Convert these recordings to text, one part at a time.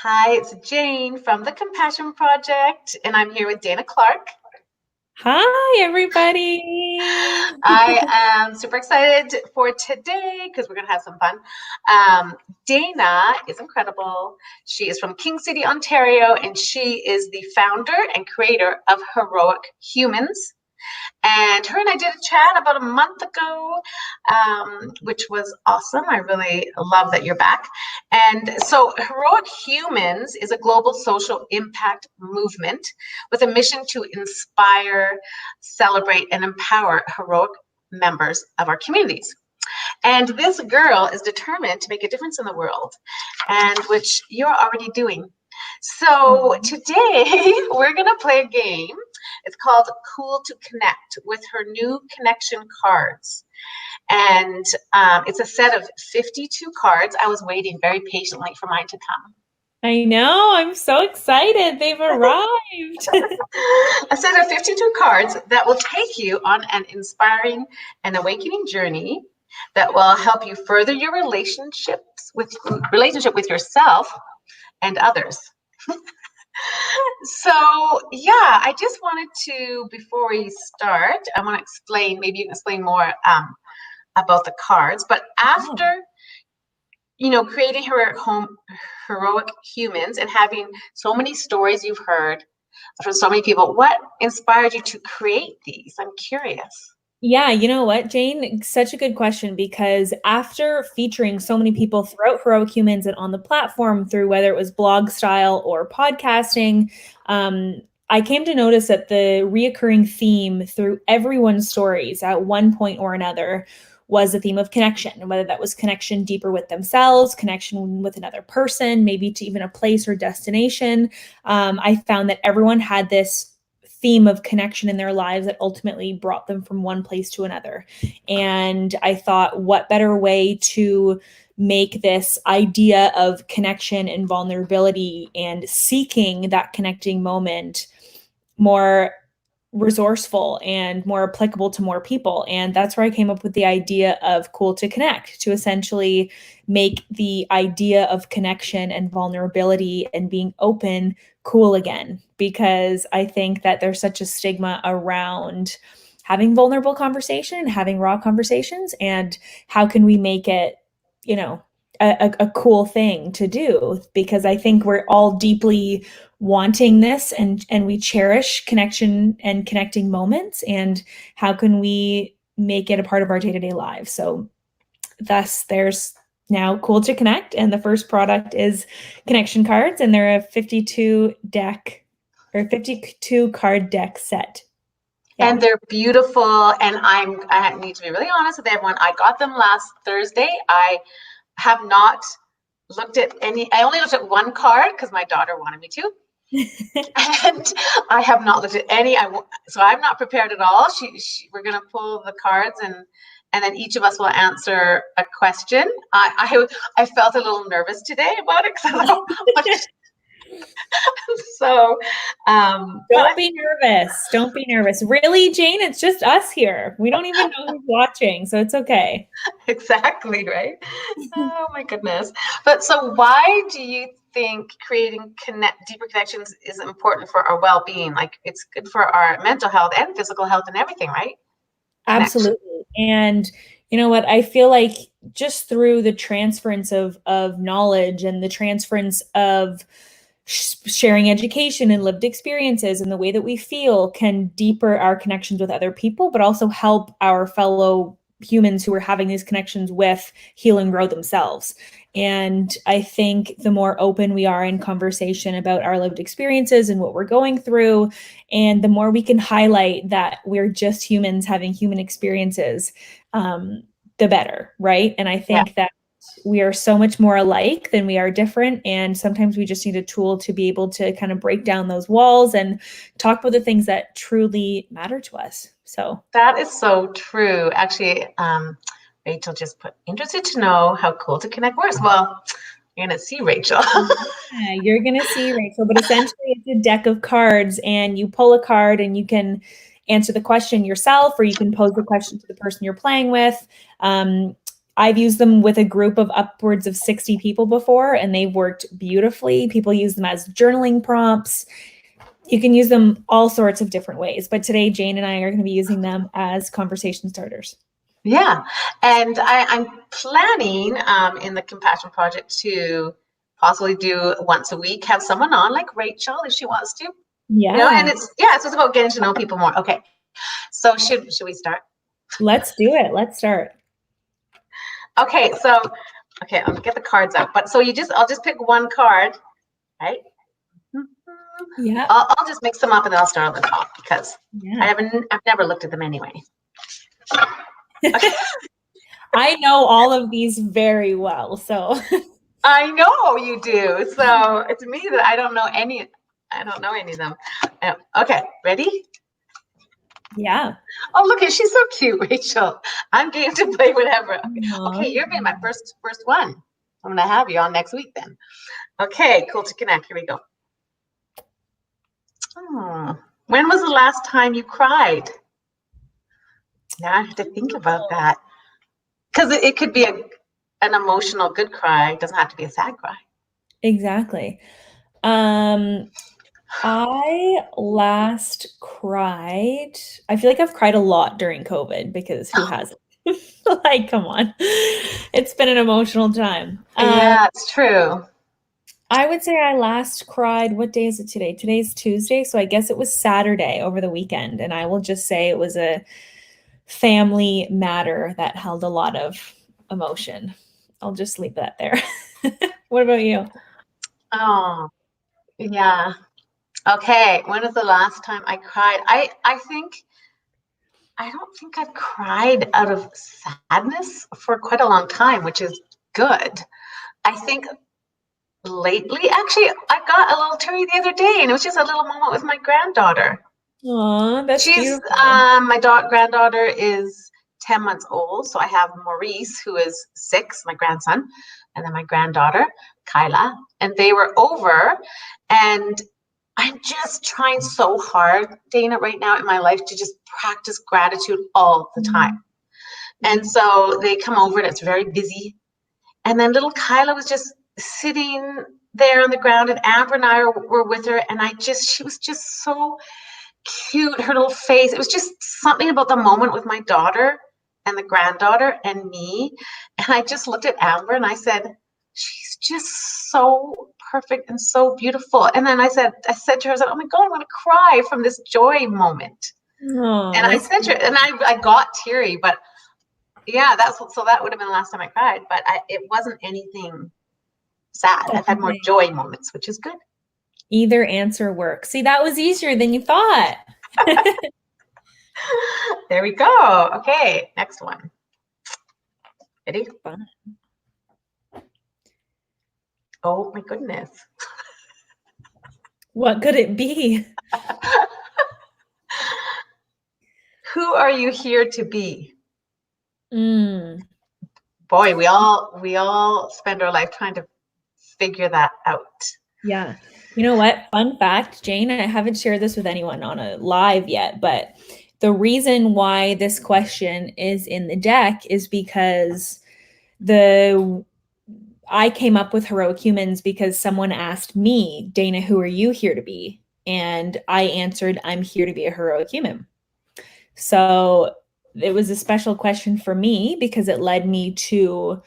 Hi, it's Jane from the Compassion Project, and I'm here with Dana Clark. Hi, everybody. I am super excited for today because we're going to have some fun. Dana is incredible. She is from King City, Ontario, and she is the founder and creator of Heroic Humans. And her and I did a chat about a month ago, which was awesome. I really love that you're back. And so, Heroic Humans is a global social impact movement with a mission to inspire, celebrate, and empower heroic members of our communities. And this girl is determined to make a difference in the world, and which you're already doing. So today we're going to play a game. It's called Cool to Connect with her new connection cards. And it's a set of 52 cards. I was waiting very patiently for mine to come. I know. I'm so excited. They've arrived. A set of 52 cards that will take you on an inspiring and awakening journey that will help you further your relationship with yourself and others. So yeah, I just wanted to, before we start, I want to explain, maybe you can explain more about the cards, but after, creating heroic humans and having so many stories you've heard from so many people, what inspired you to create these? I'm curious. Yeah, you know what, Jane? Such a good question because after featuring so many people throughout Heroic Humans and on the platform through whether it was blog style or podcasting, I came to notice that the reoccurring theme through everyone's stories at one point or another was the theme of connection, and whether that was connection deeper with themselves, connection with another person, maybe to even a place or destination. I found that everyone had this theme of connection in their lives that ultimately brought them from one place to another. And I thought, what better way to make this idea of connection and vulnerability and seeking that connecting moment more resourceful and more applicable to more people. And that's where I came up with the idea of Cool to Connect, to essentially make the idea of connection and vulnerability and being open cool again. Because I think that there's such a stigma around having vulnerable conversation, having raw conversations, and how can we make it, you know, a cool thing to do? Because I think we're all deeply wanting this, and we cherish connection and connecting moments, and how can we make it a part of our day-to-day lives? So thus there's now Cool to Connect, and the first product is connection cards, and they're a 52 deck or 52 card deck set. Yeah. And they're beautiful. And I need to be really honest with everyone. I got them last Thursday. I have not looked at any. I only looked at one card because my daughter wanted me to. And I have not looked at any. So I'm not prepared at all. We're going to pull the cards, and then each of us will answer a question. I felt a little nervous today about it because so Don't be nervous. Don't be nervous. Really, Jane, it's just us here. We don't even know who's watching, so it's okay. exactly right. Oh my goodness. But so why do you think creating deeper connections is important for our well-being? Like it's good for our mental health and physical health and everything, right? Connection. Absolutely. And you know what? I feel like just through the transference of knowledge and the transference of sharing education and lived experiences and the way that we feel can deeper our connections with other people, but also help our fellow humans who are having these connections with heal and grow themselves. And I think the more open we are in conversation about our lived experiences and what we're going through, and the more we can highlight that we're just humans having human experiences, the better, right? And I Yeah. think that we are so much more alike than we are different. And sometimes we just need a tool to be able to kind of break down those walls and talk about the things that truly matter to us. So That is so true. Actually, Rachel just put interested to know how Cool to Connect works. Well, you're gonna see Rachel. yeah, you're going to see, Rachel, but essentially it's a deck of cards, and you pull a card and you can answer the question yourself, or you can pose the question to the person you're playing with. I've used them with a group of upwards of 60 people before, and they've worked beautifully. People use them as journaling prompts. You can use them all sorts of different ways. But today, Jane and I are going to be using them as conversation starters. Yeah. And I'm planning in the Compassion Project to possibly do once a week, have someone on like Rachel if she wants to. Yeah. You know, and so it's about getting to know people more. Okay. So should we start? Let's do it. Let's start. Okay, so I'm gonna get the cards out. But so I'll just pick one card, right? Yeah. I'll just mix them up and then I'll start on the top because Yeah. I've never looked at them anyway. Okay. I know all of these very well, so I know you do. So it's me that I don't know any of them. Okay, ready? yeah. Oh, look, she's so cute, Rachel. I'm game to play whatever. Okay, you're being my first one. I'm gonna have you on next week then. Okay, cool to connect. Here we go. Oh, when was the last time you cried? Now I have to think about that. Because it could be an emotional good cry. It doesn't have to be a sad cry. Exactly. I last cried. I feel like I've cried a lot during COVID because who hasn't? Like, come on. It's been an emotional time. Yeah, it's true. I would say I last cried. What day is it today? Today's Tuesday. So I guess it was Saturday over the weekend. And I will just say it was a family matter that held a lot of emotion. I'll just leave that there. What about you? Oh, yeah. Okay. When was the last time I cried? I don't think I've cried out of sadness for quite a long time, which is good. I think lately, actually, I got a little teary the other day, and it was just a little moment with my granddaughter. Aw, that's beautiful. My granddaughter is 10 months old. So I have Maurice, who is 6, my grandson, and then my granddaughter, Kyla, and they were over. And I'm just trying so hard, Dana, right now in my life to just practice gratitude all the time. And so they come over and it's very busy. And then little Kyla was just sitting there on the ground, and Amber and I were with her. And she was just so cute, her little face. It was just something about the moment with my daughter and the granddaughter and me. And I just looked at Amber and I said, she's just so perfect and so beautiful. And then I said to her, oh my God, I'm going to cry from this joy moment. Oh, and I said to her, and I got teary, but yeah, so that would have been the last time I cried, but it wasn't anything sad. I've had more joy moments, which is good. Either answer works. See, that was easier than you thought. There we go. Okay, next one. Ready? Fun. Oh my goodness. What could it be? Who are you here to be? Boy, we all spend our life trying to figure that out. Yeah. You know what? Fun fact, Jane, I haven't shared this with anyone on a live yet, but the reason why this question is in the deck is because I came up with heroic humans because someone asked me, Dana, who are you here to be? And I answered, I'm here to be a heroic human. So it was a special question for me because it led me to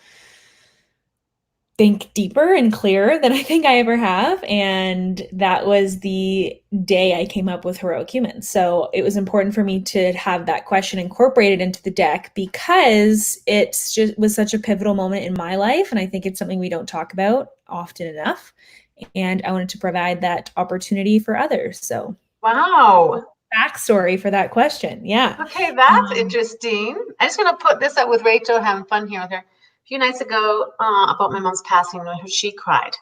think deeper and clearer than I think I ever have. And that was the day I came up with heroic humans. So it was important for me to have that question incorporated into the deck because it's just was such a pivotal moment in my life. And I think it's something we don't talk about often enough. And I wanted to provide that opportunity for others. So wow. Backstory for that question. Yeah. Okay, that's interesting. I'm just going to put this up with Rachel, having fun here with her. A few nights ago, about my mom's passing, she cried.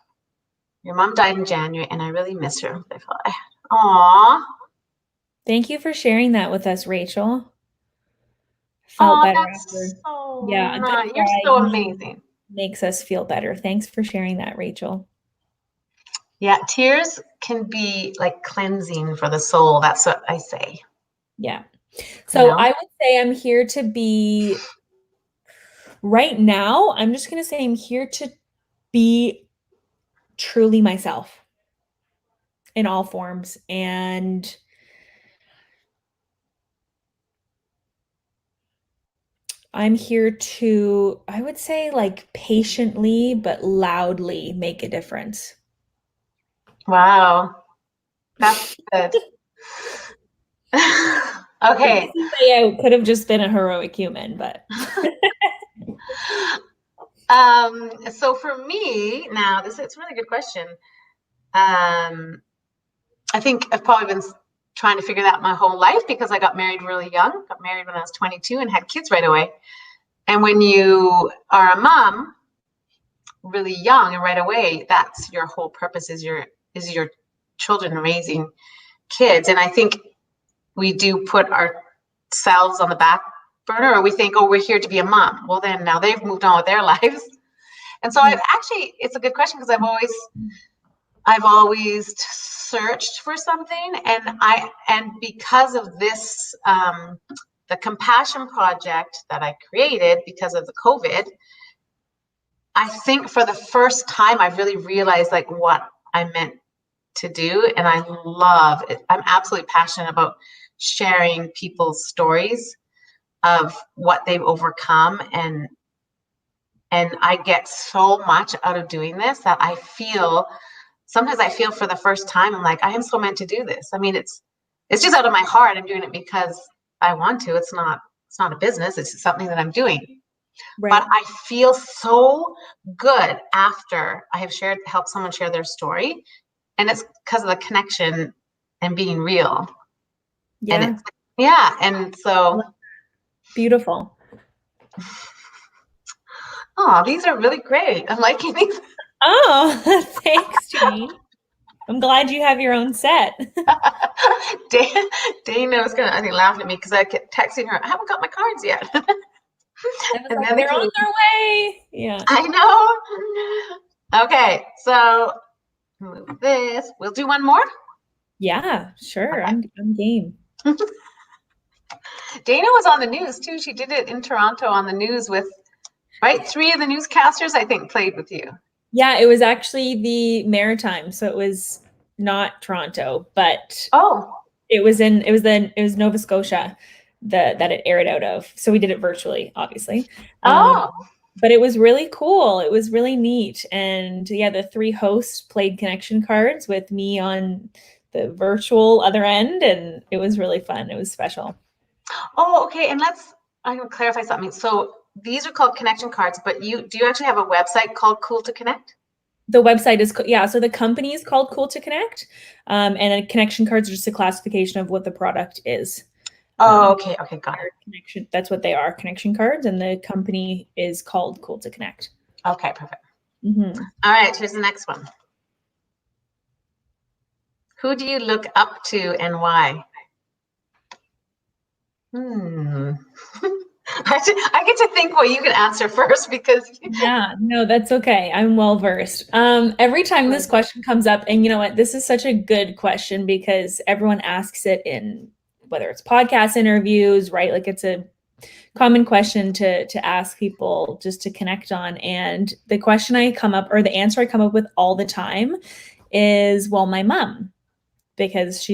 Your mom died in January, and I really miss her. I thought, aw. Thank you for sharing that with us, Rachel. Felt better after. So nice. You're so amazing. Makes us feel better. Thanks for sharing that, Rachel. Yeah, tears can be like cleansing for the soul. That's what I say. Yeah. So I would say I'm here to be Right now, I'm just going to say I'm here to be truly myself in all forms. And I'm here to, I would say, like patiently but loudly make a difference. Wow, that's good. Okay. I could have just been a heroic human, but So for me, now it's a really good question. I think I've probably been trying to figure that out my whole life because I got married really young, got married when I was 22 and had kids right away. And when you are a mom really young and right away, that's your whole purpose is your children, raising kids. And I think we do put ourselves on the back burner, or we think, oh, we're here to be a mom. Well, then now they've moved on with their lives. And so I've actually, it's a good question because I've always searched for something, and because of this, the Compassion Project that I created because of the COVID, I think for the first time I've really realized like what I meant to do, and I love it. I'm absolutely passionate about sharing people's stories of what they've overcome, and I get so much out of doing this that sometimes I feel for the first time, I'm like, I am so meant to do this. I mean, it's just out of my heart. I'm doing it because I want to. It's not a business. It's just something that I'm doing. right. But I feel so good after I have helped someone share their story. And it's because of the connection and being real. Yeah. And so beautiful. Oh, these are really great. I'm liking these. Oh, thanks, Jane. I'm glad you have your own set. Dana was I think, laughing at me because I kept texting her, I haven't got my cards yet. And then they're on their way. Yeah. I know. Okay, so move this. We'll do one more. Yeah, sure. Okay. I'm game. Dana was on the news too. She did it in Toronto on the news with, right? 3 of the newscasters, I think, played with you. Yeah, it was actually the Maritime, so it was not Toronto, but it was Nova Scotia that it aired out of. So we did it virtually, obviously. But it was really cool. It was really neat. And yeah, the 3 hosts played connection cards with me on the virtual other end, and it was really fun. It was special. Oh, okay. And I'm going to clarify something. So these are called connection cards, but do you actually have a website called Cool to Connect? The website is, so the company is called Cool to Connect, and connection cards are just a classification of what the product is. Oh, okay. Okay. Got it. Connection. That's what they are, connection cards. And the company is called Cool to Connect. Okay, perfect. Mm-hmm. All right, here's the next one. Who do you look up to and why? I get to think what you can answer first because yeah, no, that's okay. I'm well versed. Every time this question comes up, and you know what, this is such a good question because everyone asks it in whether it's podcast interviews, right? Like it's a common question to ask people just to connect on. And the question the answer I come up with all the time is, well, my mom. Because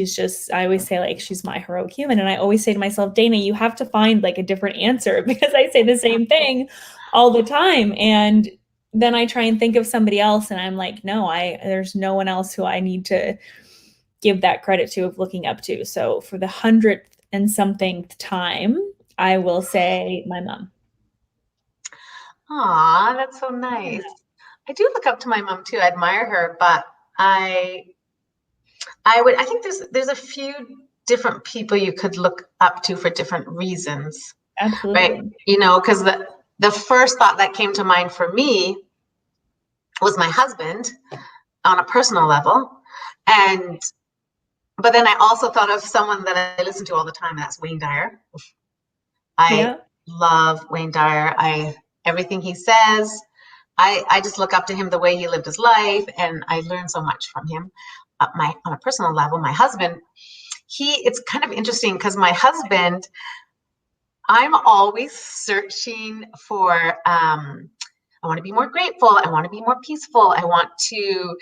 I always say like, she's my heroic human. And I always say to myself, Dana, you have to find like a different answer because I say the same thing all the time. And then I try and think of somebody else and I'm like, no, there's no one else who I need to give that credit to of looking up to. So for the 100th and something time, I will say my mom. Aw, that's so nice. Yeah. I do look up to my mom too. I admire her, but I think there's a few different people you could look up to for different reasons. Absolutely. Right? You know, because the first thought that came to mind for me was my husband on a personal level. But then I also thought of someone that I listen to all the time, and that's Wayne Dyer. I love Wayne Dyer. Everything he says, I just look up to him, the way he lived his life, and I learned so much from him. On a personal level, my husband, it's kind of interesting because my husband, I'm always searching for, I want to be more grateful. I want to be more peaceful. I want to,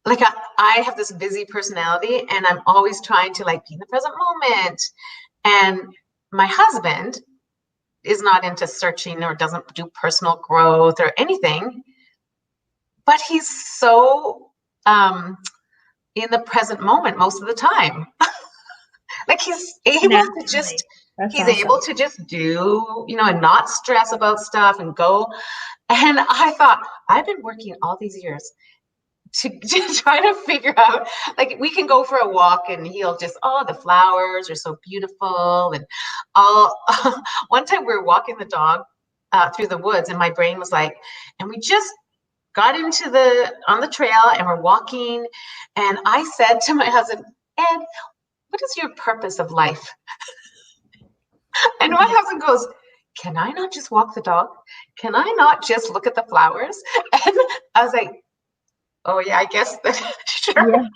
like, I have this busy personality and I'm always trying to like be in the present moment. And my husband is not into searching or doesn't do personal growth or anything, but he's so in the present moment most of the time. Like he's able to just, That's he's awesome. able to just do, and not stress about stuff and go. And I thought, I've been working all these years to try to figure out, like, we can go for a walk and he'll just, oh, the flowers are so beautiful. And all, one time we were walking the dog through the woods and my brain was like, and we just got on the trail and we're walking. And I said to my husband, Ed, what is your purpose of life? And my husband goes, can I not just walk the dog? Can I not just look at the flowers? And I was like, oh yeah, I guess that, sure. Yeah.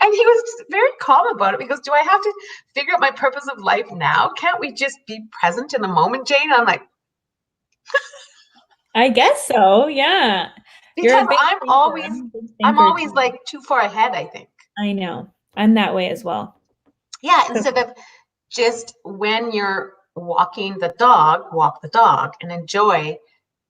And he was very calm about it because do I have to figure out my purpose of life now? Can't we just be present in the moment, Jane? I'm like, I guess so. Yeah. Because I'm always like too far ahead, I think. I know. I'm that way as well. Yeah. Instead of just when you're walking the dog, walk the dog and enjoy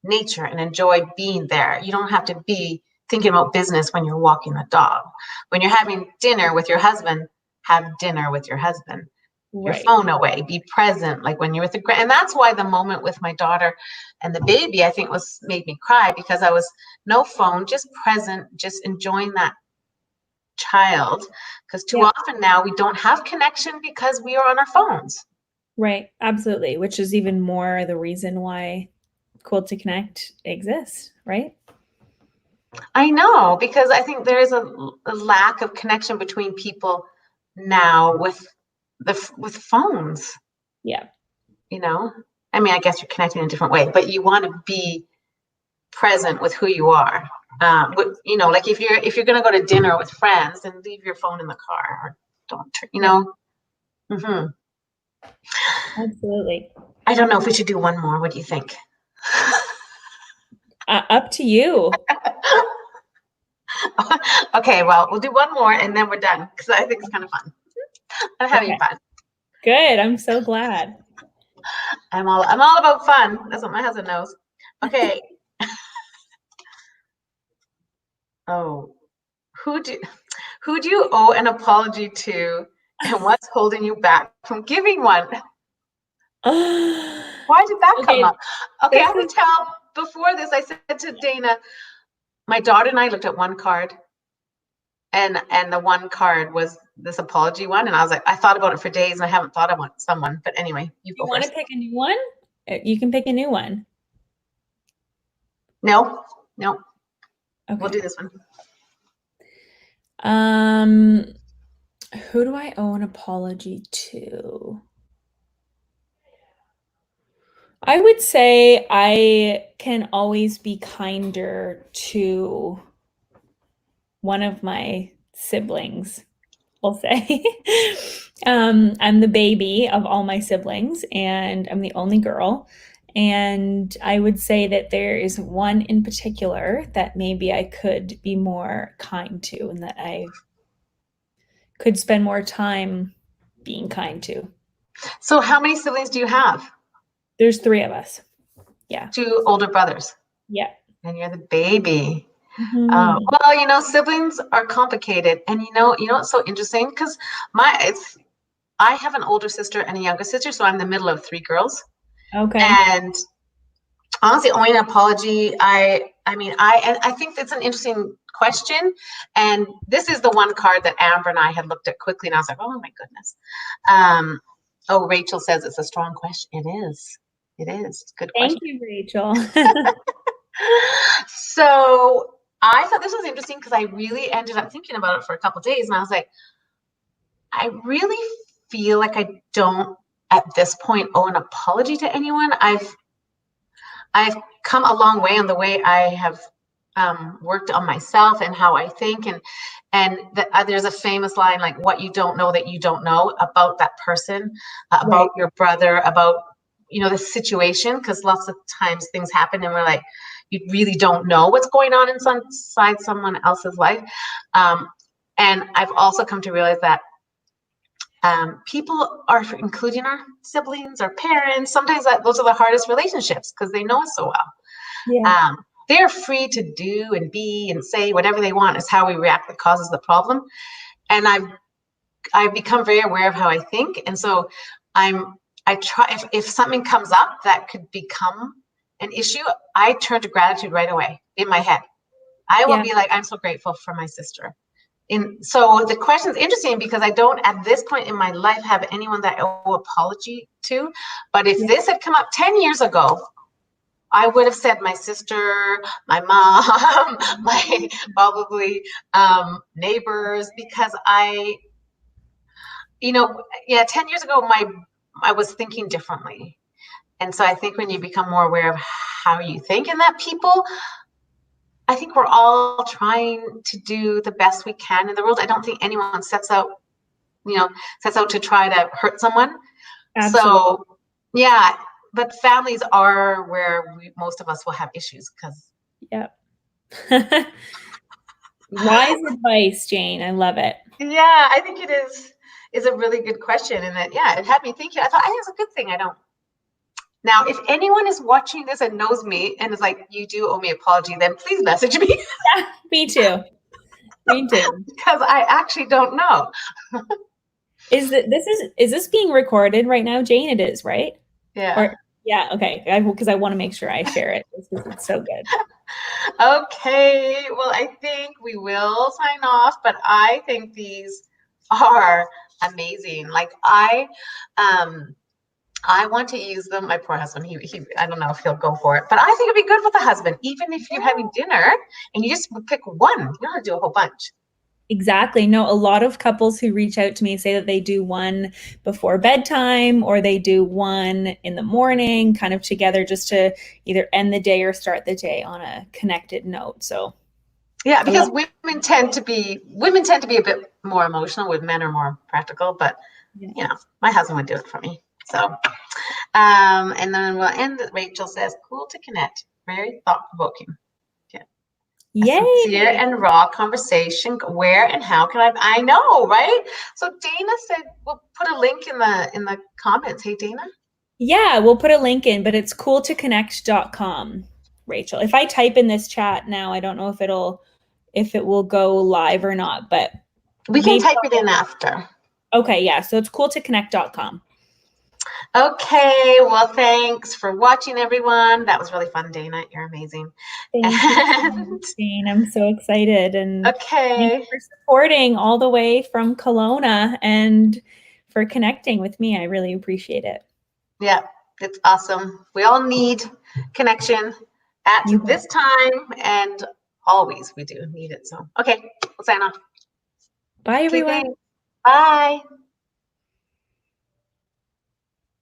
nature and enjoy being there. You don't have to be thinking about business when you're walking the dog. When you're having dinner with your husband, have dinner with your husband. Your phone away, be present, like when you're with the and that's why the moment with my daughter and the baby, I think made me cry because I was no phone, just present, just enjoying that child. Because too often now we don't have connection because we are on our phones. Right, absolutely, which is even more the reason why Quilt to Connect exists, right? I know, because I think there is a lack of connection between people now with phones. Yeah. I mean, I guess you're connecting in a different way, but you want to be present with who you are. Like if you're going to go to dinner with friends, then leave your phone in the car or don't, Mm-hmm. Absolutely. I don't know if we should do one more. What do you think? Up to you. Okay, well, we'll do one more and then we're done because I think it's kind of fun. I'm having fun. Good. I'm so glad. I'm all about fun. That's what my husband knows. Okay. Oh, who do you owe an apology to, and what's holding you back from giving one? Why did that come up? Okay, I have to tell. Before this, I said to Dana, my daughter and I looked at one card, and the one card was this apology one, and I was like, I thought about it for days, and I haven't thought about someone. But anyway, you go first. You want to pick a new one? You can pick a new one. No. Okay. We'll do this one. Who do I owe an apology to? I would say I can always be kinder to one of my siblings, we'll say. I'm the baby of all my siblings, and I'm the only girl. And I would say that there is one in particular that maybe I could be more kind to and that I could spend more time being kind to. So how many siblings do you have? There's 3 of us. Yeah. 2 older brothers. Yeah. And you're the baby. Mm-hmm. Well, siblings are complicated. And you know what's so interesting? Because I have an older sister and a younger sister, so I'm the middle of 3 girls. Okay. And honestly, owing an apology, I think it's an interesting question. And this is the one card that Amber and I had looked at quickly, and I was like, oh my goodness. Rachel says it's a strong question. It is. It's a good question. Thank you, Rachel. So I thought this was interesting because I really ended up thinking about it for a couple of days, and I was like, I really feel like I don't at this point owe an apology to anyone. I've come a long way on the way I have worked on myself and how I think, and there's a famous line like, "What you don't know that you don't know about that person, about your brother, about the situation," because lots of times things happen and we're like, you really don't know what's going on inside someone else's life. And I've also come to realize that people are, including our siblings, our parents, sometimes those are the hardest relationships because they know us so well. Yeah. They're free to do and be and say whatever they want. Is how we react that causes the problem. And I've become very aware of how I think, and so I try, if something comes up that could become an issue, I turn to gratitude right away in my head. I will be like, I'm so grateful for my sister. And so the question is interesting because I don't, at this point in my life, have anyone that I owe apology to. But if this had come up 10 years ago, I would have said my sister, my mom, my probably neighbors, because 10 years ago, I was thinking differently. And so I think when you become more aware of how you think and that people, I think we're all trying to do the best we can in the world. I don't think anyone sets out to try to hurt someone. Absolutely. So, yeah, but families are where most of us will have issues because. Yeah. Wise advice, Jane. I love it. Yeah, I think it is a really good question. And that, it had me thinking. I thought, I think it's a good thing I don't. Now, if anyone is watching this and knows me and is like, you do owe me an apology, then please message me. Yeah, me too. Me too. Because I actually don't know. Is this being recorded right now, Jane? It is, right? Yeah. Yeah. Okay. Because I want to make sure I share it. It's so good. Okay. Well, I think we will sign off, but I think these are amazing. Like I want to use them. My poor husband, he I don't know if he'll go for it, but I think it'd be good with a husband, even if you're having dinner and you just pick one. You don't have to do a whole bunch. Exactly. No, a lot of couples who reach out to me say that they do one before bedtime or they do one in the morning, kind of together just to either end the day or start the day on a connected note. So yeah, because women tend to be a bit more emotional, with men are more practical, but my husband would do it for me. So and then we'll end. Rachel says, cool to connect, very thought-provoking. Yay. Sincere and raw conversation. Where and how can I know, right? So Dana said we'll put a link in the comments. Hey, Dana? Yeah, we'll put a link in, but it's cooltoconnect.com, Rachel. If I type in this chat now, I don't know if it will go live or not, but we can type it in after. Okay, yeah. So it's cooltoconnect.com. Okay, well, thanks for watching, everyone. That was really fun, Dana. You're amazing. Thank you, Jane. I'm so excited. And thank you for supporting all the way from Kelowna and for connecting with me. I really appreciate it. Yeah, it's awesome. We all need connection at this time, and always we do need it. So, okay, we'll sign off. Bye, everyone. Bye.